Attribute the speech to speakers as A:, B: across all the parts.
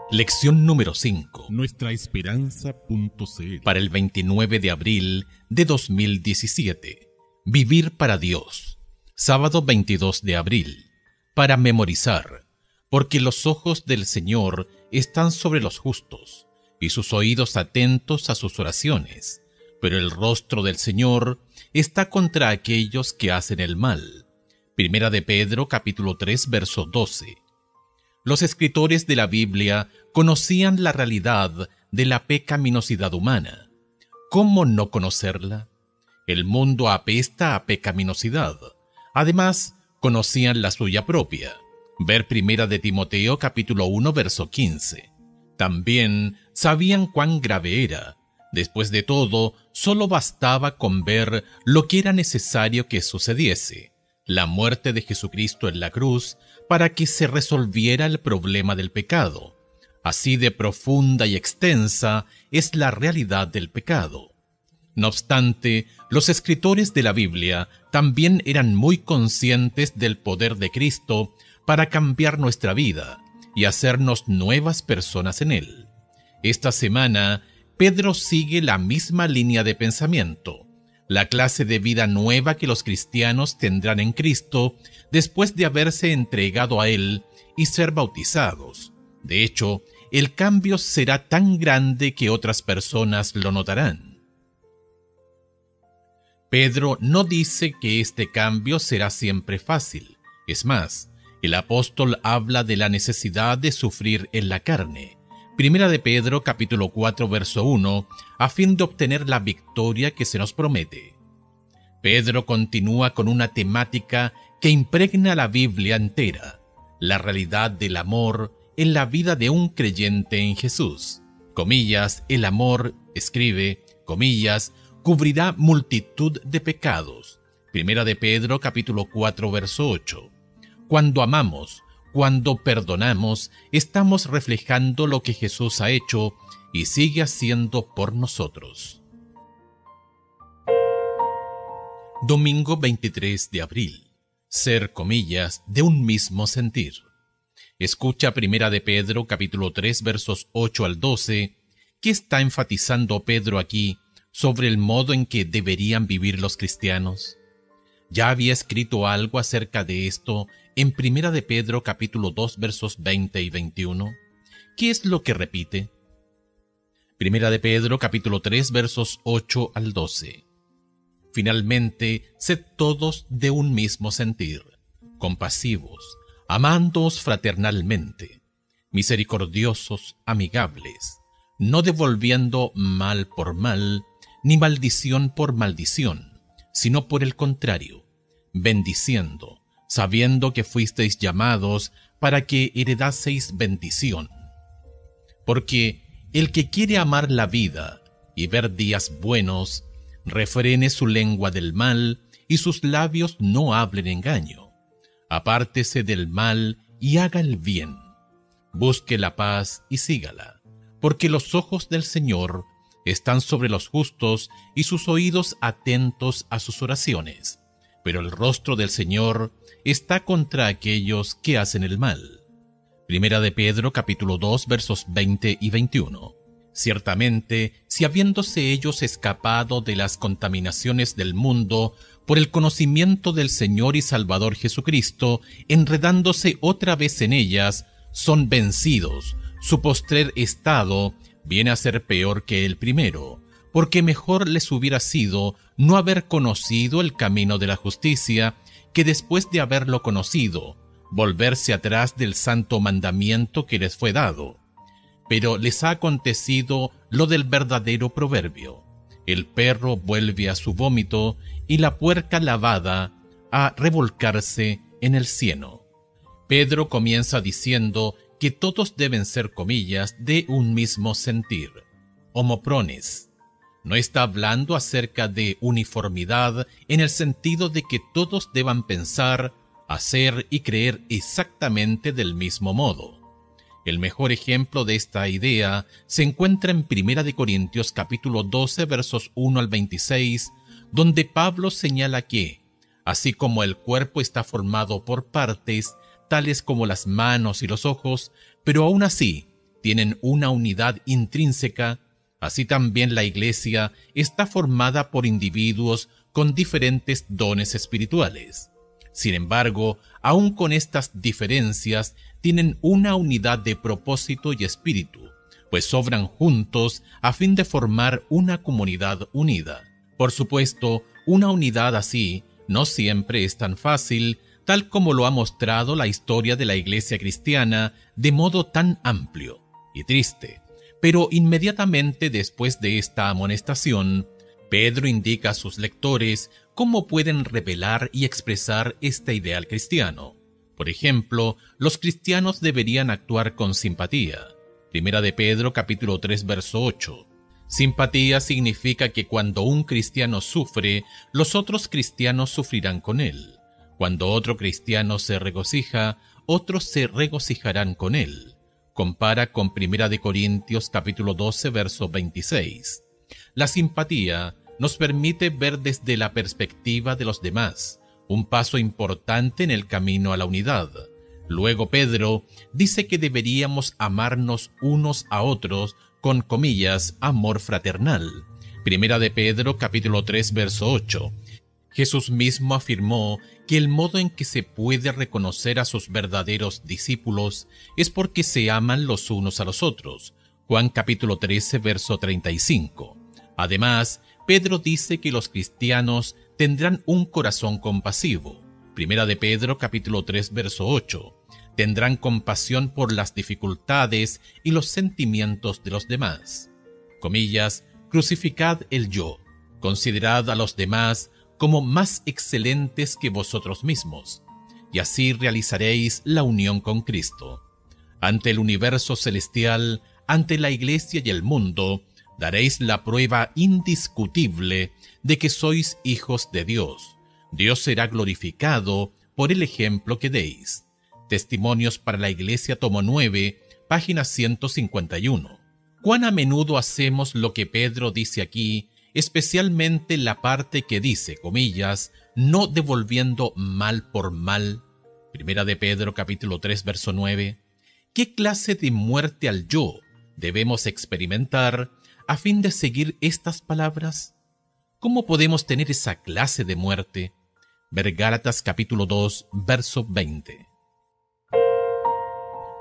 A: Lección número 5.
B: Nuestraesperanza.cl.
A: Para el 29 de abril de 2017. Vivir para Dios. Sábado 22 de abril. Para memorizar. Porque los ojos del Señor están sobre los justos, y sus oídos atentos a sus oraciones. Pero el rostro del Señor está contra aquellos que hacen el mal. Primera de Pedro, capítulo 3, verso 12. Los escritores de la Biblia conocían la realidad de la pecaminosidad humana. ¿Cómo no conocerla? El mundo apesta a pecaminosidad. Además, conocían la suya propia. Ver Primera de Timoteo, capítulo 1, verso 15. También sabían cuán grave era. Después de todo, solo bastaba con ver lo que era necesario que sucediese, la muerte de Jesucristo en la cruz, para que se resolviera el problema del pecado. Así de profunda y extensa es la realidad del pecado. No obstante, los escritores de la Biblia también eran muy conscientes del poder de Cristo para cambiar nuestra vida y hacernos nuevas personas en Él. Esta semana, Pedro sigue la misma línea de pensamiento, la clase de vida nueva que los cristianos tendrán en Cristo después de haberse entregado a Él y ser bautizados. De hecho, el cambio será tan grande que otras personas lo notarán. Pedro no dice que este cambio será siempre fácil. Es más, el apóstol habla de la necesidad de sufrir en la carne. Primera de Pedro, capítulo 4, verso 1, a fin de obtener la victoria que se nos promete. Pedro continúa con una temática que impregna la Biblia entera, la realidad del amor en la vida de un creyente en Jesús. Comillas, el amor, escribe, comillas, cubrirá multitud de pecados. Primera de Pedro, capítulo 4, verso 8. Cuando amamos, cuando perdonamos, estamos reflejando lo que Jesús ha hecho y sigue haciendo por nosotros. Domingo 23 de abril. Ser, comillas, de un mismo sentir. Escucha Primera de Pedro, capítulo 3, versos 8 al 12. ¿Qué está enfatizando Pedro aquí sobre el modo en que deberían vivir los cristianos? Ya había escrito algo acerca de esto en Primera de Pedro capítulo 2 versos 20 y 21. ¿Qué es lo que repite? Primera de Pedro capítulo 3 versos 8 al 12. Finalmente, sed todos de un mismo sentir, compasivos, amándoos fraternalmente, misericordiosos, amigables, no devolviendo mal por mal, ni maldición por maldición, sino por el contrario, bendiciendo, sabiendo que fuisteis llamados para que heredaseis bendición. Porque el que quiere amar la vida y ver días buenos, refrene su lengua del mal y sus labios no hablen engaño. Apártese del mal y haga el bien. Busque la paz y sígala, porque los ojos del Señor están sobre los justos y sus oídos atentos a sus oraciones. Pero el rostro del Señor está contra aquellos que hacen el mal. Primera de Pedro, capítulo 2, versos 20 y 21. Ciertamente, si habiéndose ellos escapado de las contaminaciones del mundo por el conocimiento del Señor y Salvador Jesucristo, enredándose otra vez en ellas, son vencidos, su postrer estado viene a ser peor que el primero, porque mejor les hubiera sido no haber conocido el camino de la justicia, que después de haberlo conocido, volverse atrás del santo mandamiento que les fue dado. Pero les ha acontecido lo del verdadero proverbio: el perro vuelve a su vómito y la puerca lavada a revolcarse en el cieno. Pedro comienza diciendo que todos deben ser, comillas, de un mismo sentir, homoprones. No está hablando acerca de uniformidad en el sentido de que todos deban pensar, hacer y creer exactamente del mismo modo. El mejor ejemplo de esta idea se encuentra en 1 Corintios capítulo 12 versos 1 al 26, donde Pablo señala que, así como el cuerpo está formado por partes, tales como las manos y los ojos, pero aún así, tienen una unidad intrínseca, así también la Iglesia está formada por individuos con diferentes dones espirituales. Sin embargo, aun con estas diferencias, tienen una unidad de propósito y espíritu, pues obran juntos a fin de formar una comunidad unida. Por supuesto, una unidad así no siempre es tan fácil, tal como lo ha mostrado la historia de la Iglesia cristiana de modo tan amplio y triste. Pero inmediatamente después de esta amonestación, Pedro indica a sus lectores cómo pueden revelar y expresar este ideal cristiano. Por ejemplo, los cristianos deberían actuar con simpatía. Primera de Pedro, capítulo 3, verso 8. Simpatía significa que cuando un cristiano sufre, los otros cristianos sufrirán con él. Cuando otro cristiano se regocija, otros se regocijarán con él. Compara con Primera de Corintios, capítulo 12, verso 26. La simpatía nos permite ver desde la perspectiva de los demás, un paso importante en el camino a la unidad. Luego Pedro dice que deberíamos amarnos unos a otros con comillas, amor fraternal. Primera de Pedro, capítulo 3, verso 8. Jesús mismo afirmó que el modo en que se puede reconocer a sus verdaderos discípulos es porque se aman los unos a los otros. Juan capítulo 13, verso 35. Además, Pedro dice que los cristianos tendrán un corazón compasivo. Primera de Pedro, capítulo 3, verso 8. Tendrán compasión por las dificultades y los sentimientos de los demás. Comillas, crucificad el yo. Considerad a los demás como más excelentes que vosotros mismos, y así realizaréis la unión con Cristo. Ante el universo celestial, ante la Iglesia y el mundo, daréis la prueba indiscutible de que sois hijos de Dios. Dios será glorificado por el ejemplo que deis. Testimonios para la Iglesia, tomo 9, página 151. ¿Cuán a menudo hacemos lo que Pedro dice aquí, especialmente la parte que dice, comillas, no devolviendo mal por mal? Primera de Pedro, capítulo 3, verso 9. ¿Qué clase de muerte al yo debemos experimentar a fin de seguir estas palabras? ¿Cómo podemos tener esa clase de muerte? Ver Gálatas, capítulo 2, verso 20.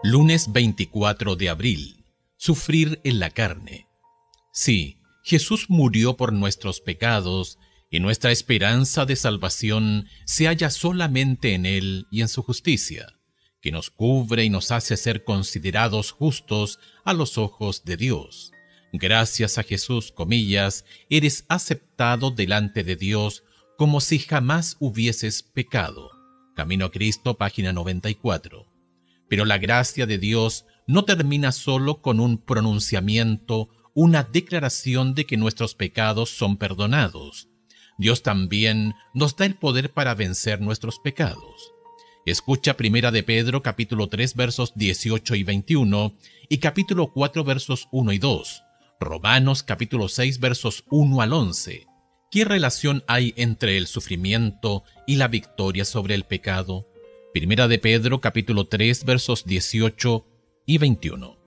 A: Lunes 24 de abril. Sufrir en la carne. Sí, Jesús murió por nuestros pecados, y nuestra esperanza de salvación se halla solamente en Él y en su justicia, que nos cubre y nos hace ser considerados justos a los ojos de Dios. Gracias a Jesús, comillas, eres aceptado delante de Dios como si jamás hubieses pecado. Camino a Cristo, página 94. Pero la gracia de Dios no termina solo con un pronunciamiento, una declaración de que nuestros pecados son perdonados. Dios también nos da el poder para vencer nuestros pecados. Escucha Primera de Pedro, capítulo 3, versos 18 y 21, y capítulo 4, versos 1 y 2. Romanos, capítulo 6, versos 1 al 11. ¿Qué relación hay entre el sufrimiento y la victoria sobre el pecado? Primera de Pedro, capítulo 3, versos 18 y 21.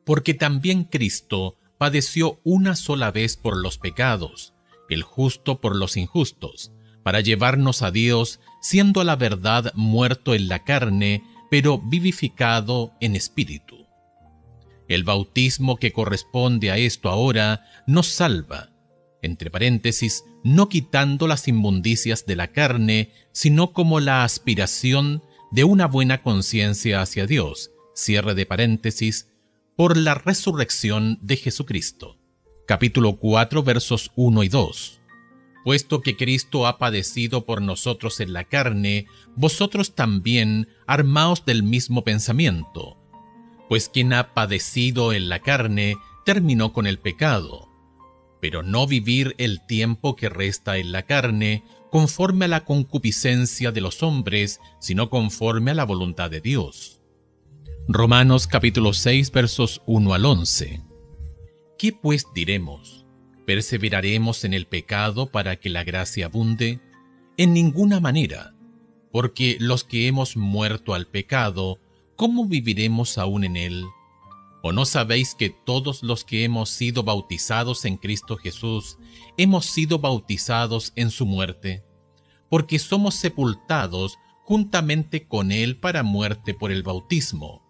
A: Porque también Cristo padeció una sola vez por los pecados, el justo por los injustos, para llevarnos a Dios, siendo a la verdad muerto en la carne, pero vivificado en espíritu. El bautismo que corresponde a esto ahora nos salva, entre paréntesis, no quitando las inmundicias de la carne, sino como la aspiración de una buena conciencia hacia Dios, cierre de paréntesis, por la resurrección de Jesucristo. Capítulo 4, versos 1 y 2. Puesto que Cristo ha padecido por nosotros en la carne, vosotros también armaos del mismo pensamiento. Pues quien ha padecido en la carne terminó con el pecado, pero no vivir el tiempo que resta en la carne conforme a la concupiscencia de los hombres, sino conforme a la voluntad de Dios. Romanos capítulo 6, versos 1 al 11. ¿Qué pues diremos? ¿Perseveraremos en el pecado para que la gracia abunde? En ninguna manera, porque los que hemos muerto al pecado, ¿cómo viviremos aún en él? ¿O no sabéis que todos los que hemos sido bautizados en Cristo Jesús, hemos sido bautizados en su muerte? Porque somos sepultados juntamente con Él para muerte por el bautismo,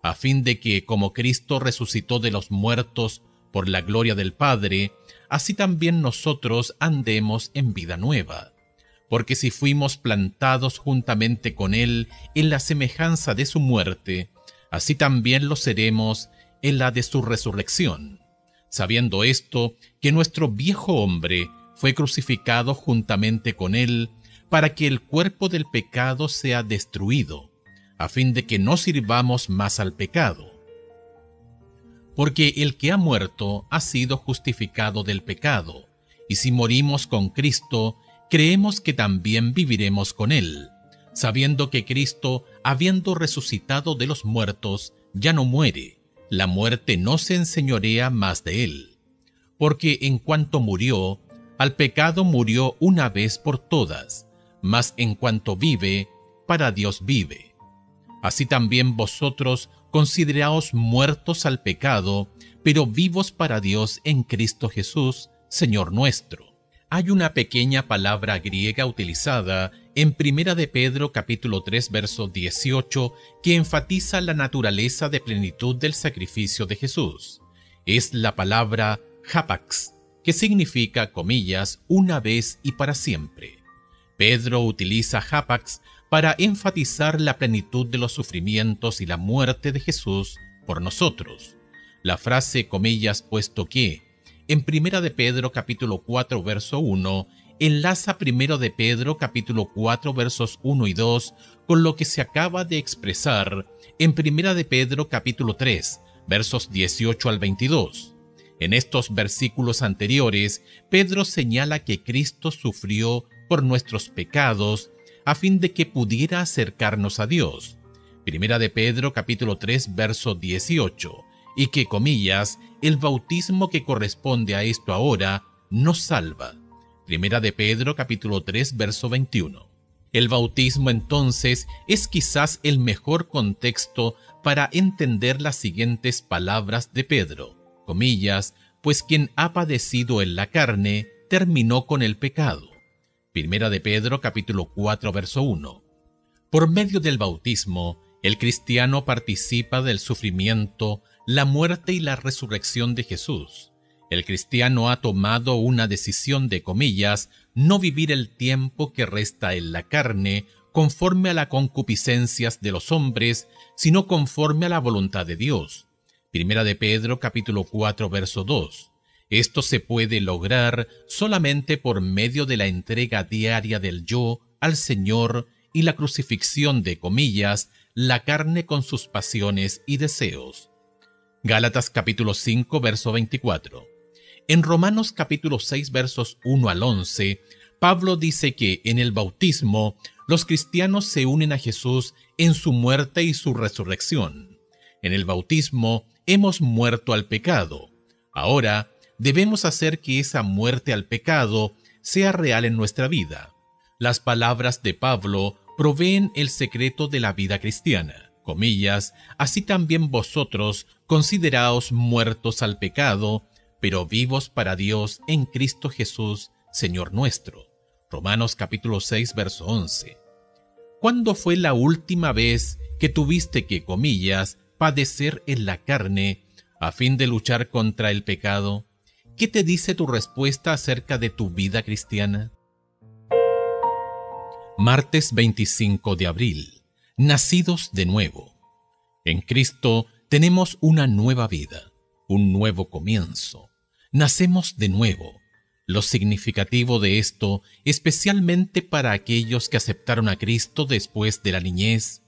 A: a fin de que, como Cristo resucitó de los muertos por la gloria del Padre, así también nosotros andemos en vida nueva. Porque si fuimos plantados juntamente con Él en la semejanza de su muerte, así también lo seremos en la de su resurrección, sabiendo esto, que nuestro viejo hombre fue crucificado juntamente con Él, para que el cuerpo del pecado sea destruido, a fin de que no sirvamos más al pecado. Porque el que ha muerto ha sido justificado del pecado, y si morimos con Cristo, creemos que también viviremos con Él, sabiendo que Cristo, habiendo resucitado de los muertos, ya no muere, la muerte no se enseñorea más de Él. Porque en cuanto murió, al pecado murió una vez por todas, mas en cuanto vive, para Dios vive. Así también vosotros consideraos muertos al pecado, pero vivos para Dios en Cristo Jesús, Señor nuestro. Hay una pequeña palabra griega utilizada en 1 de Pedro capítulo 3 verso 18 que enfatiza la naturaleza de plenitud del sacrificio de Jesús. Es la palabra hapax, que significa, comillas, una vez y para siempre. Pedro utiliza hapax para enfatizar la plenitud de los sufrimientos y la muerte de Jesús por nosotros. La frase, comillas, puesto que, en 1 de Pedro capítulo 4 verso 1, enlaza 1 de Pedro capítulo 4 versos 1 y 2 con lo que se acaba de expresar en 1 de Pedro capítulo 3 versos 18 al 22. En estos versículos anteriores, Pedro señala que Cristo sufrió por nuestros pecados a fin de que pudiera acercarnos a Dios. 1 de Pedro capítulo 3 verso 18. Y que, comillas, el bautismo que corresponde a esto ahora nos salva. 1 de Pedro capítulo 3 verso 21. El bautismo entonces es quizás el mejor contexto para entender las siguientes palabras de Pedro, comillas, pues quien ha padecido en la carne terminó con el pecado. 1 de Pedro capítulo 4 verso 1. Por medio del bautismo, el cristiano participa del sufrimiento, la muerte y la resurrección de Jesús. El cristiano ha tomado una decisión de, comillas, no vivir el tiempo que resta en la carne conforme a las concupiscencias de los hombres, sino conforme a la voluntad de Dios. 1 de Pedro capítulo 4 verso 2. Esto se puede lograr solamente por medio de la entrega diaria del yo al Señor y la crucifixión de, comillas, la carne con sus pasiones y deseos. Gálatas capítulo 5 verso 24. En Romanos capítulo 6 versos 1 al 11, Pablo dice que en el bautismo los cristianos se unen a Jesús en su muerte y su resurrección. En el bautismo hemos muerto al pecado. Ahora debemos hacer que esa muerte al pecado sea real en nuestra vida. Las palabras de Pablo proveen el secreto de la vida cristiana. Comillas, así también vosotros consideraos muertos al pecado, pero vivos para Dios en Cristo Jesús, Señor nuestro. Romanos capítulo 6, verso 11. ¿Cuándo fue la última vez que tuviste que, comillas, padecer en la carne a fin de luchar contra el pecado? ¿Qué te dice tu respuesta acerca de tu vida cristiana? Martes 25 de abril. Nacidos de nuevo. En Cristo tenemos una nueva vida, un nuevo comienzo. Nacemos de nuevo. Lo significativo de esto, especialmente para aquellos que aceptaron a Cristo después de la niñez,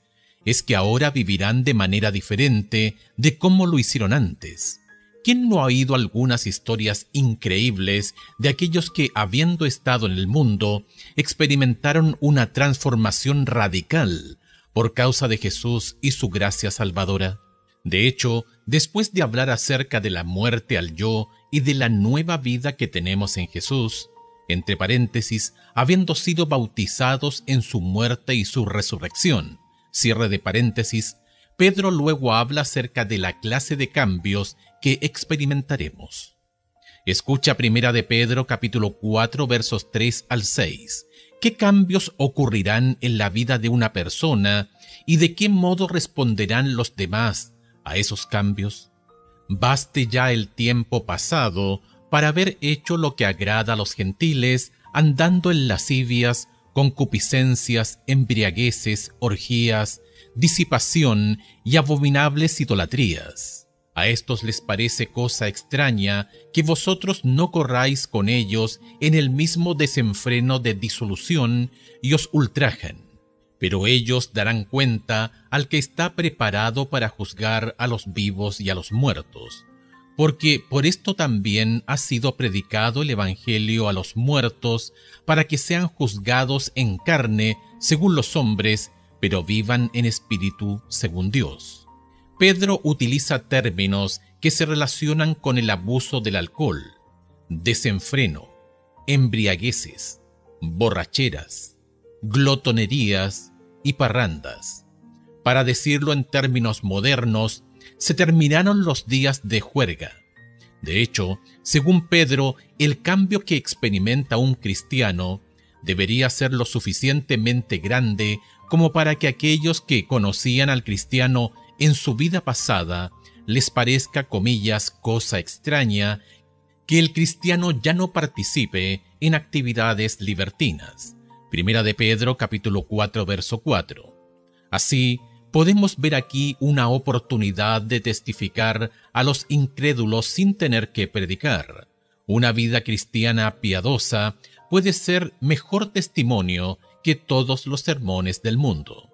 A: es que ahora vivirán de manera diferente de cómo lo hicieron antes. ¿Quién no ha oído algunas historias increíbles de aquellos que, habiendo estado en el mundo, experimentaron una transformación radical por causa de Jesús y su gracia salvadora? De hecho, después de hablar acerca de la muerte al yo y de la nueva vida que tenemos en Jesús, entre paréntesis, habiendo sido bautizados en su muerte y su resurrección, cierre de paréntesis, Pedro luego habla acerca de la clase de cambios que experimentaremos. Escucha primera de Pedro capítulo 4 versos 3 al 6. ¿Qué cambios ocurrirán en la vida de una persona y de qué modo responderán los demás a esos cambios? Baste ya el tiempo pasado para haber hecho lo que agrada a los gentiles, andando en lascivias, concupiscencias, embriagueces, orgías, disipación y abominables idolatrías. A estos les parece cosa extraña que vosotros no corráis con ellos en el mismo desenfreno de disolución y os ultrajan. Pero ellos darán cuenta al que está preparado para juzgar a los vivos y a los muertos, porque por esto también ha sido predicado el Evangelio a los muertos, para que sean juzgados en carne según los hombres, pero vivan en espíritu según Dios. Pedro utiliza términos que se relacionan con el abuso del alcohol, desenfreno, embriagueces, borracheras, glotonerías y parrandas. Para decirlo en términos modernos, se terminaron los días de juerga. De hecho, según Pedro, el cambio que experimenta un cristiano debería ser lo suficientemente grande como para que aquellos que conocían al cristiano en su vida pasada les parezca, comillas, cosa extraña que el cristiano ya no participe en actividades libertinas. Primera de Pedro capítulo 4 verso 4. Así, podemos ver aquí una oportunidad de testificar a los incrédulos sin tener que predicar. Una vida cristiana piadosa puede ser mejor testimonio que todos los sermones del mundo.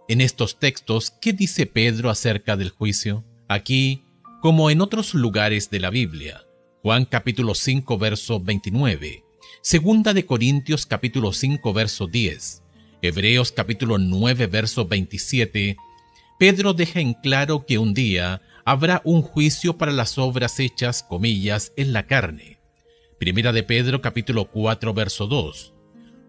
A: En estos textos, ¿qué dice Pedro acerca del juicio? Aquí, como en otros lugares de la Biblia, Juan capítulo 5 verso 29, Segunda de Corintios capítulo 5 verso 10, Hebreos capítulo 9 verso 27, Pedro deja en claro que un día habrá un juicio para las obras hechas, comillas, en la carne. Primera de Pedro capítulo 4 verso 2.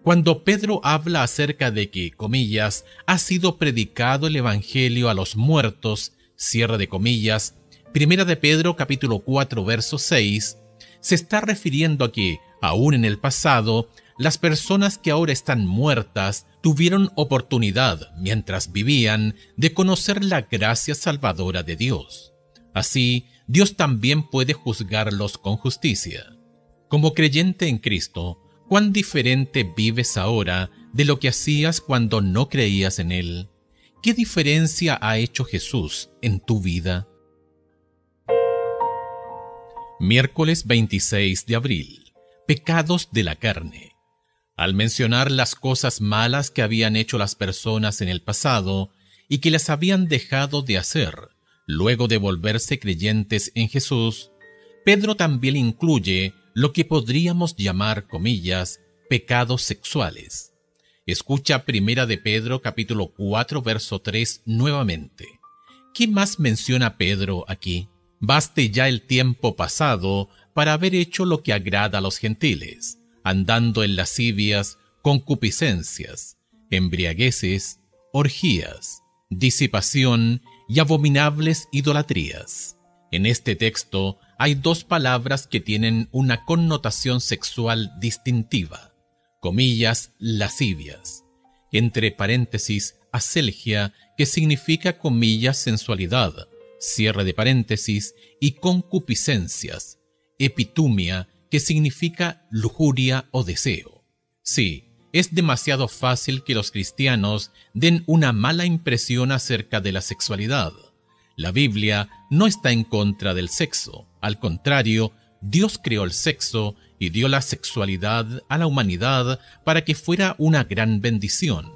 A: Cuando Pedro habla acerca de que, comillas, ha sido predicado el Evangelio a los muertos, cierre de comillas, Primera de Pedro capítulo 4 verso 6, se está refiriendo a que, aún en el pasado, las personas que ahora están muertas tuvieron oportunidad, mientras vivían, de conocer la gracia salvadora de Dios. Así, Dios también puede juzgarlos con justicia. Como creyente en Cristo, ¿cuán diferente vives ahora de lo que hacías cuando no creías en Él? ¿Qué diferencia ha hecho Jesús en tu vida? Miércoles 26 de abril. Pecados de la carne. Al mencionar las cosas malas que habían hecho las personas en el pasado y que las habían dejado de hacer, luego de volverse creyentes en Jesús, Pedro también incluye lo que podríamos llamar, comillas, pecados sexuales. Escucha primera de Pedro capítulo 4 verso 3 nuevamente. ¿Qué más menciona Pedro aquí? Baste ya el tiempo pasado para haber hecho lo que agrada a los gentiles, andando en lascivias, concupiscencias, embriagueces, orgías, disipación y abominables idolatrías. En este texto hay dos palabras que tienen una connotación sexual distintiva, comillas, lascivias, entre paréntesis, aselgia, que significa, comillas, sensualidad, cierre de paréntesis, y concupiscencias, epitumia, que significa lujuria o deseo. Sí, es demasiado fácil que los cristianos den una mala impresión acerca de la sexualidad. La Biblia no está en contra del sexo. Al contrario, Dios creó el sexo y dio la sexualidad a la humanidad para que fuera una gran bendición.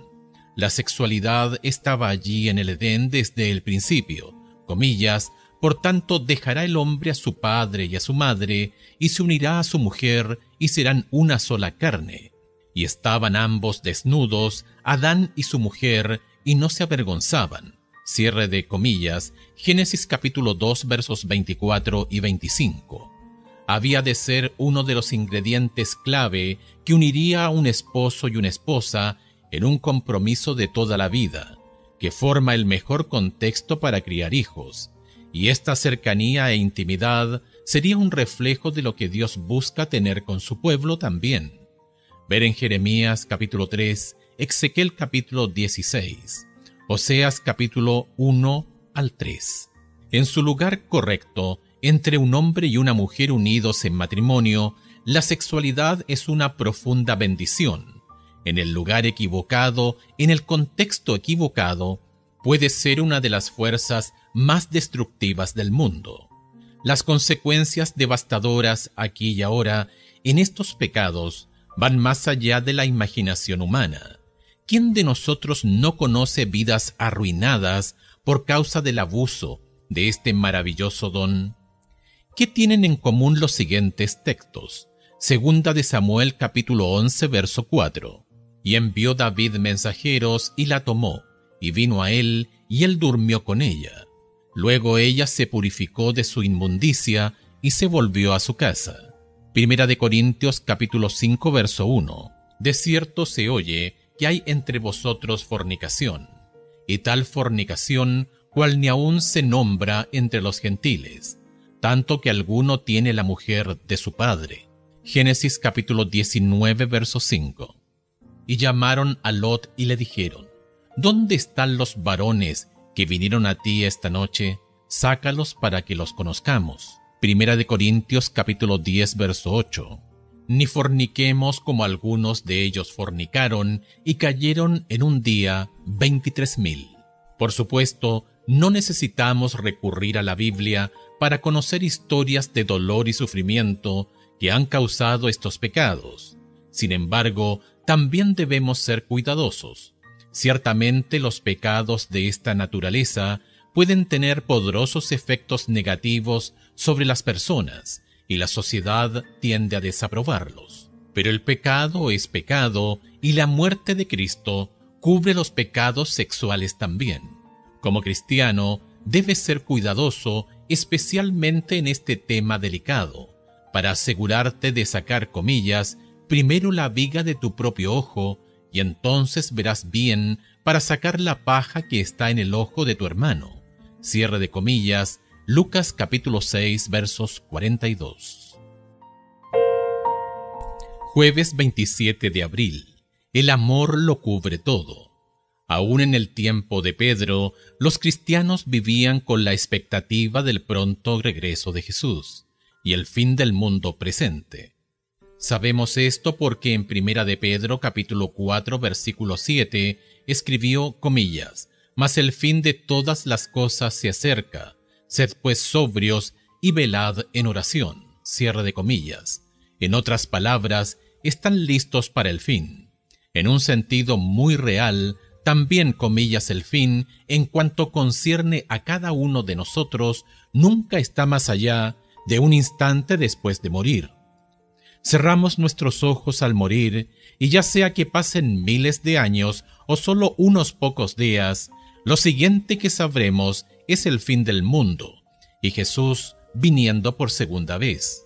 A: La sexualidad estaba allí en el Edén desde el principio, comillas, por tanto dejará el hombre a su padre y a su madre, y se unirá a su mujer, y serán una sola carne. Y estaban ambos desnudos, Adán y su mujer, y no se avergonzaban. Cierre de comillas, Génesis capítulo 2 versos 24 y 25. Había de ser uno de los ingredientes clave que uniría a un esposo y una esposa en un compromiso de toda la vida, que forma el mejor contexto para criar hijos, y esta cercanía e intimidad sería un reflejo de lo que Dios busca tener con su pueblo también. Ver en Jeremías capítulo 3, Ezequiel capítulo 16, Oseas capítulo 1 al 3. En su lugar correcto, entre un hombre y una mujer unidos en matrimonio, la sexualidad es una profunda bendición. En el lugar equivocado, en el contexto equivocado, puede ser una de las fuerzas más destructivas del mundo. Las consecuencias devastadoras aquí y ahora en estos pecados van más allá de la imaginación humana. ¿Quién de nosotros no conoce vidas arruinadas por causa del abuso de este maravilloso don? ¿Qué tienen en común los siguientes textos? Segunda de Samuel capítulo 11 verso 4. Y envió David mensajeros y la tomó, y vino a él, y él durmió con ella. Luego ella se purificó de su inmundicia y se volvió a su casa. Primera de Corintios capítulo 5 verso 1. De cierto se oye que hay entre vosotros fornicación, y tal fornicación cual ni aun se nombra entre los gentiles, tanto que alguno tiene la mujer de su padre. Génesis capítulo 19 verso 5. Y llamaron a Lot y le dijeron: ¿Dónde están los varones que vinieron a ti esta noche? Sácalos para que los conozcamos. Primera de Corintios capítulo 10 verso 8. Ni forniquemos como algunos de ellos fornicaron y cayeron en un día 23,000. Por supuesto, no necesitamos recurrir a la Biblia para conocer historias de dolor y sufrimiento que han causado estos pecados. Sin embargo, también debemos ser cuidadosos. Ciertamente los pecados de esta naturaleza pueden tener poderosos efectos negativos sobre las personas, y la sociedad tiende a desaprobarlos. Pero el pecado es pecado, y la muerte de Cristo cubre los pecados sexuales también. Como cristiano, debes ser cuidadoso, especialmente en este tema delicado, para asegurarte de sacar, comillas, primero la viga de tu propio ojo, y entonces verás bien para sacar la paja que está en el ojo de tu hermano. Cierre de comillas, Lucas capítulo 6 versos 42. Jueves 27 de abril. El amor lo cubre todo. Aún en el tiempo de Pedro, los cristianos vivían con la expectativa del pronto regreso de Jesús y el fin del mundo presente. Sabemos esto porque en Primera de Pedro capítulo 4 versículo 7 escribió, comillas, «Mas el fin de todas las cosas se acerca, sed pues sobrios y velad en oración», cierre de comillas. En otras palabras, están listos para el fin. En un sentido muy real, también, comillas, el fin, en cuanto concierne a cada uno de nosotros, nunca está más allá de un instante después de morir. Cerramos nuestros ojos al morir, y ya sea que pasen miles de años o solo unos pocos días, lo siguiente que sabremos es el fin del mundo, y Jesús viniendo por segunda vez.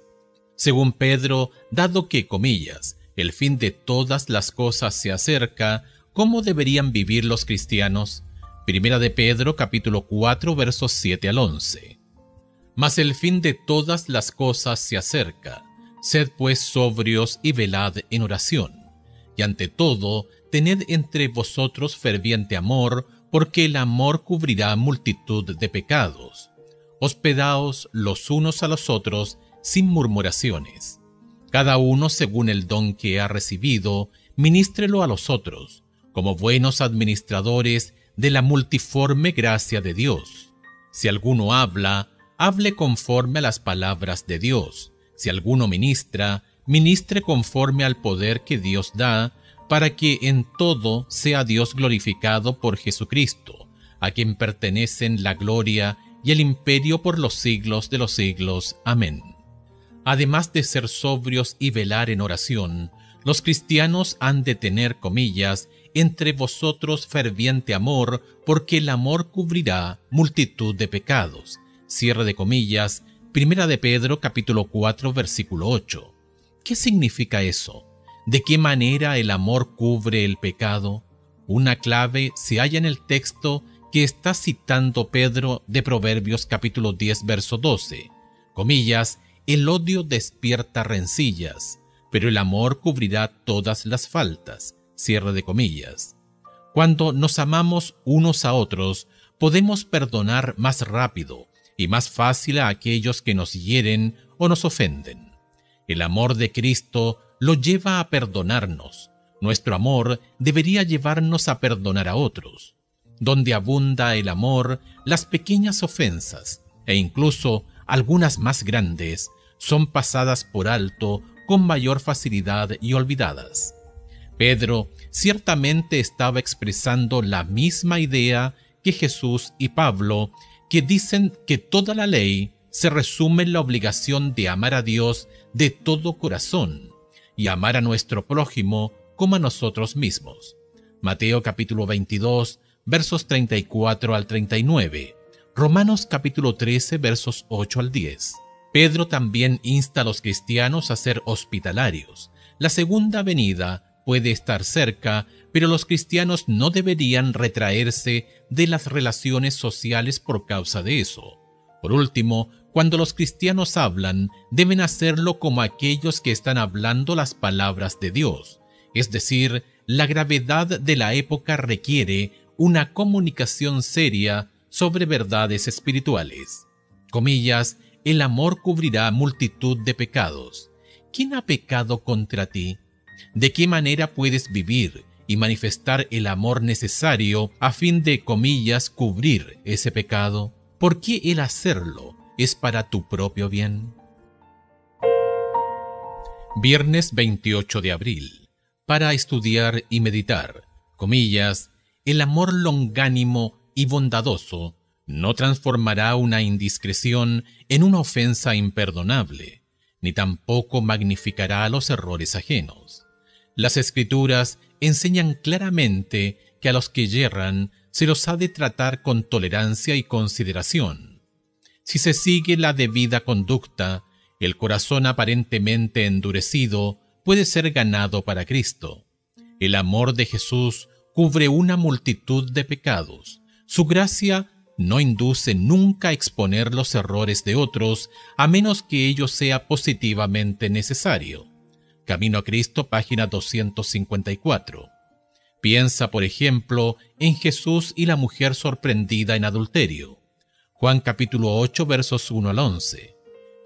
A: Según Pedro, dado que, comillas, el fin de todas las cosas se acerca, ¿cómo deberían vivir los cristianos? Primera de Pedro capítulo 4 versos 7 al 11. Mas el fin de todas las cosas se acerca. Sed pues sobrios y velad en oración. Y ante todo, tened entre vosotros ferviente amor, porque el amor cubrirá multitud de pecados. Hospedaos los unos a los otros sin murmuraciones. Cada uno según el don que ha recibido, ministrelo a los otros, como buenos administradores de la multiforme gracia de Dios. Si alguno habla, hable conforme a las palabras de Dios. Si alguno ministra, ministre conforme al poder que Dios da, para que en todo sea Dios glorificado por Jesucristo, a quien pertenecen la gloria y el imperio por los siglos de los siglos. Amén. Además de ser sobrios y velar en oración, los cristianos han de tener, comillas, entre vosotros ferviente amor, porque el amor cubrirá multitud de pecados. Cierre de comillas, Primera de Pedro capítulo 4 versículo 8. ¿Qué significa eso? ¿De qué manera el amor cubre el pecado? Una clave se halla en el texto que está citando Pedro de Proverbios capítulo 10, verso 12. Comillas, el odio despierta rencillas, pero el amor cubrirá todas las faltas. Cierre de comillas. Cuando nos amamos unos a otros, podemos perdonar más rápido y más fácil a aquellos que nos hieren o nos ofenden. El amor de Cristo lo lleva a perdonarnos. Nuestro amor debería llevarnos a perdonar a otros. Donde abunda el amor, las pequeñas ofensas, e incluso algunas más grandes, son pasadas por alto con mayor facilidad y olvidadas. Pedro ciertamente estaba expresando la misma idea que Jesús y Pablo, que dicen que toda la ley se resume en la obligación de amar a Dios de todo corazón y amar a nuestro prójimo como a nosotros mismos. Mateo capítulo 22, versos 34 al 39. Romanos capítulo 13, versos 8 al 10. Pedro también insta a los cristianos a ser hospitalarios. La segunda venida puede estar cerca, pero los cristianos no deberían retraerse de las relaciones sociales por causa de eso. Por último, cuando los cristianos hablan, deben hacerlo como aquellos que están hablando las palabras de Dios. Es decir, la gravedad de la época requiere una comunicación seria sobre verdades espirituales. Comillas, el amor cubrirá multitud de pecados. ¿Quién ha pecado contra ti? ¿De qué manera puedes vivir y manifestar el amor necesario a fin de, comillas, cubrir ese pecado? ¿Por qué el hacerlo es para tu propio bien? Viernes 28 de abril. Para estudiar y meditar, comillas, el amor longánimo y bondadoso no transformará una indiscreción en una ofensa imperdonable, ni tampoco magnificará los errores ajenos. Las Escrituras enseñan claramente que a los que yerran se los ha de tratar con tolerancia y consideración. Si se sigue la debida conducta, el corazón aparentemente endurecido puede ser ganado para Cristo. El amor de Jesús cubre una multitud de pecados. Su gracia no induce nunca a exponer los errores de otros, a menos que ello sea positivamente necesario. Camino a Cristo, página 254. Piensa, por ejemplo, en Jesús y la mujer sorprendida en adulterio. Juan capítulo 8, versos 1 al 11.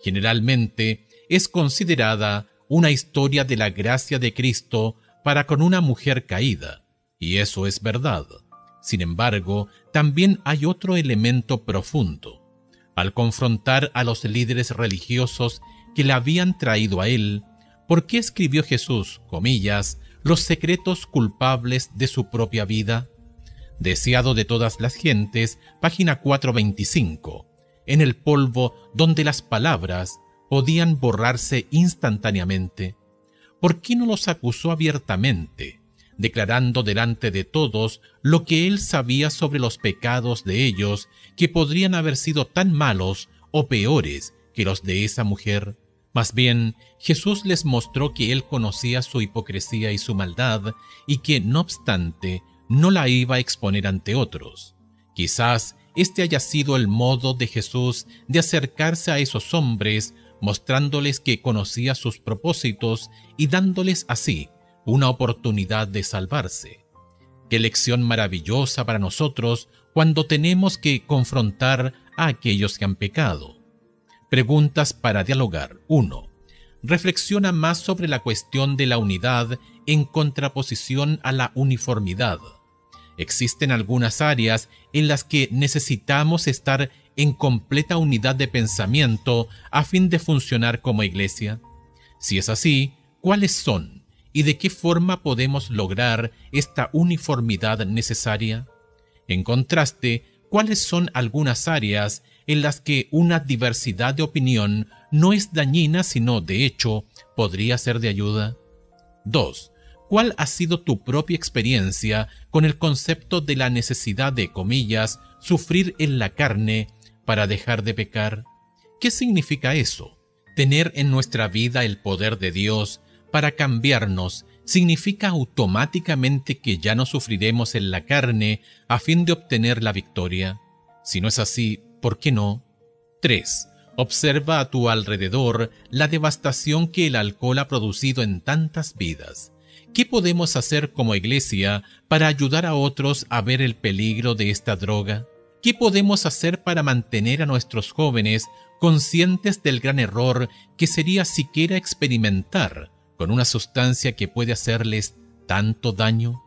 A: Generalmente es considerada una historia de la gracia de Cristo para con una mujer caída, y eso es verdad. Sin embargo, también hay otro elemento profundo. Al confrontar a los líderes religiosos que le habían traído a él, ¿por qué escribió Jesús, comillas, los secretos culpables de su propia vida? Deseado de todas las gentes, página 425, en el polvo donde las palabras podían borrarse instantáneamente. ¿Por qué no los acusó abiertamente, declarando delante de todos lo que él sabía sobre los pecados de ellos, que podrían haber sido tan malos o peores que los de esa mujer? Más bien, Jesús les mostró que él conocía su hipocresía y su maldad, y que, no obstante, no la iba a exponer ante otros. Quizás este haya sido el modo de Jesús de acercarse a esos hombres, mostrándoles que conocía sus propósitos y dándoles así una oportunidad de salvarse. Qué lección maravillosa para nosotros cuando tenemos que confrontar a aquellos que han pecado. Preguntas para dialogar. 1. Reflexiona más sobre la cuestión de la unidad en contraposición a la uniformidad. Existen algunas áreas en las que necesitamos estar en completa unidad de pensamiento a fin de funcionar como iglesia. Si es así, ¿cuáles son? ¿Y de qué forma podemos lograr esta uniformidad necesaria? En contraste, ¿cuáles son algunas áreas en las que una diversidad de opinión no es dañina, sino, de hecho, podría ser de ayuda? 2. ¿Cuál ha sido tu propia experiencia con el concepto de la necesidad de, comillas, sufrir en la carne para dejar de pecar? ¿Qué significa eso? Tener en nuestra vida el poder de Dios para cambiarnos significa automáticamente que ya no sufriremos en la carne a fin de obtener la victoria. Si no es así, ¿por qué no? 3. Observa a tu alrededor la devastación que el alcohol ha producido en tantas vidas. ¿Qué podemos hacer como iglesia para ayudar a otros a ver el peligro de esta droga? ¿Qué podemos hacer para mantener a nuestros jóvenes conscientes del gran error que sería siquiera experimentar con una sustancia que puede hacerles tanto daño?